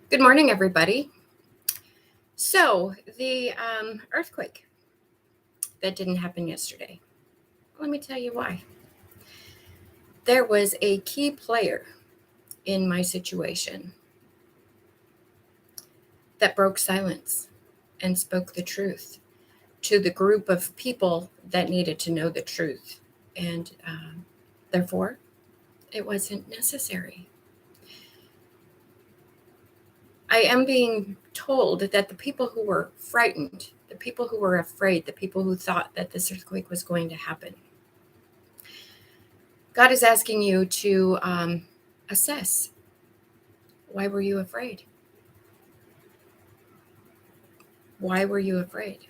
Good morning, everybody. So, the earthquake that didn't happen yesterday, let me tell you why. There was a key player in my situation that broke silence and spoke the truth to the group of people that needed to know the truth. And therefore, it wasn't necessary. I am being told that the people who were frightened, the people who were afraid, the people who thought that this earthquake was going to happen, God is asking you to assess, why were you afraid? Why were you afraid?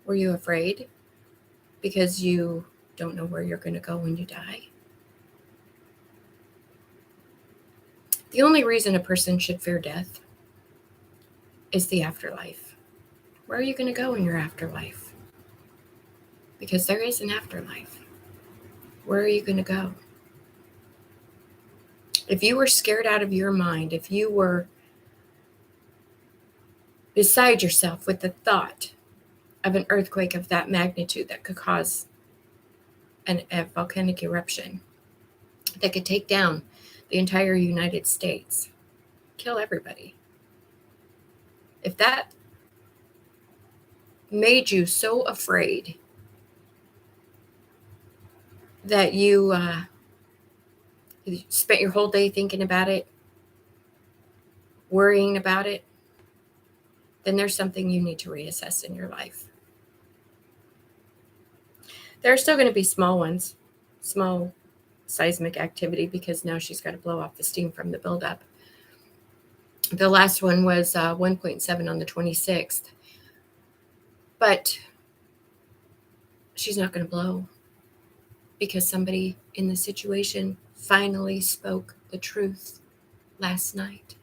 Were you afraid because you don't know where you're going to go when you die? The only reason a person should fear death is the afterlife. Where are you going to go in your afterlife? Because there is an afterlife. Where are you going to go? If you were scared out of your mind, if you were beside yourself with the thought of an earthquake of that magnitude that could cause a volcanic eruption, that could take down the entire United States, kill everybody, if that made you so afraid that you spent your whole day thinking about it, worrying about it, then there's something you need to reassess in your life. There are still going to be small ones, small seismic activity, because now she's got to blow off the steam from the buildup. The last one was 1.7 on the 26th. But she's not going to blow because somebody in the situation finally spoke the truth last night.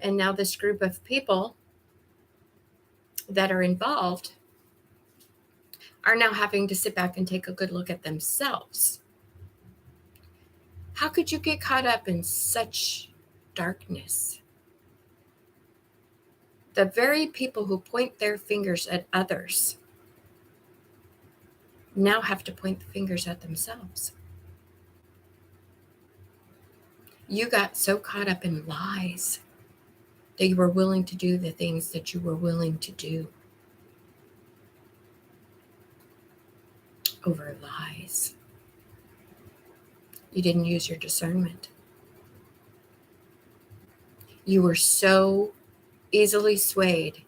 And now this group of people that are involved are now having to sit back and take a good look at themselves. How could you get caught up in such darkness? The very people who point their fingers at others now have to point the fingers at themselves. You got so caught up in lies that you were willing to do the things that you were willing to do over lies. You didn't use your discernment. You were so easily swayed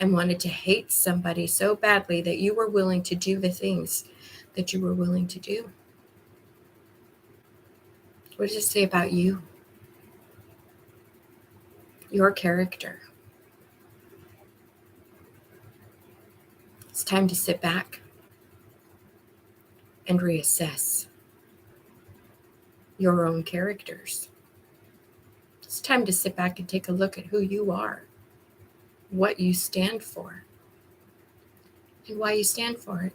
and wanted to hate somebody so badly that you were willing to do the things that you were willing to do. What does it say about you? Your character. It's time to sit back and reassess your own characters. It's time to sit back and take a look at who you are, what you stand for, and why you stand for it.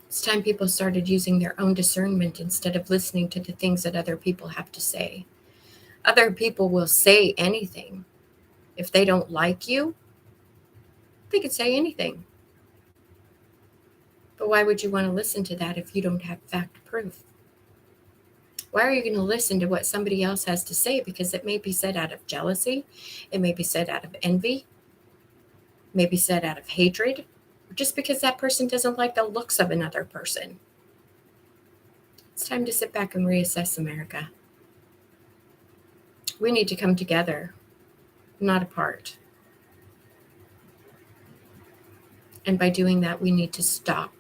It's time people started using their own discernment instead of listening to the things that other people have to say. Other people will say anything. If they don't like you, they could say anything. But why would you want to listen to that if you don't have fact proof? Why are you going to listen to what somebody else has to say? Because it may be said out of jealousy. It may be said out of envy. It may be said out of hatred. Or just because that person doesn't like the looks of another person. It's time to sit back and reassess America. We need to come together, not apart. And by doing that, we need to stop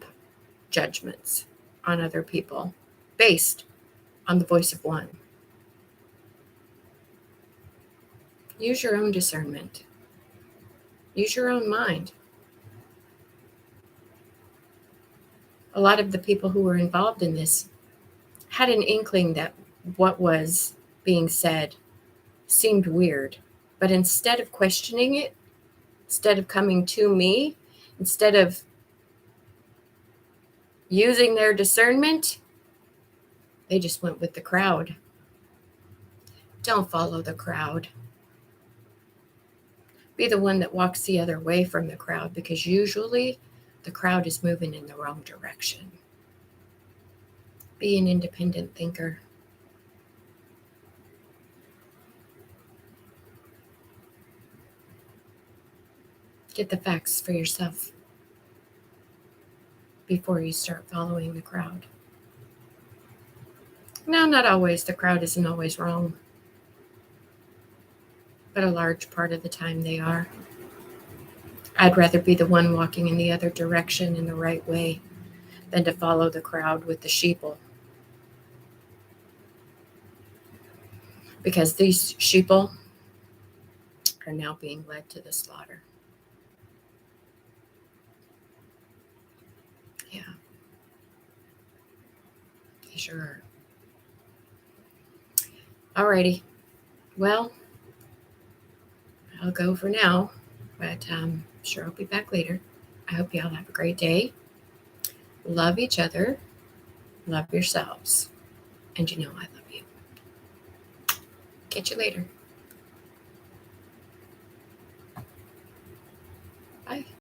judgments on other people based on the voice of one. Use your own discernment. Use your own mind. A lot of the people who were involved in this had an inkling that what was being said seemed weird. But instead of questioning it, instead of coming to me, instead of using their discernment, they just went with the crowd. Don't follow the crowd. Be the one that walks the other way from the crowd, because usually the crowd is moving in the wrong direction. Be an independent thinker. Get the facts for yourself before you start following the crowd. Now, not always. The crowd isn't always wrong, but a large part of the time they are. I'd rather be the one walking in the other direction in the right way than to follow the crowd with the sheeple. Because these sheeple are now being led to the slaughter. Yeah, they sure are. Alrighty. Well, I'll go for now, but sure I'll be back later. I hope you all have a great day. Love each other. Love yourselves. And you know I love you. Catch you later.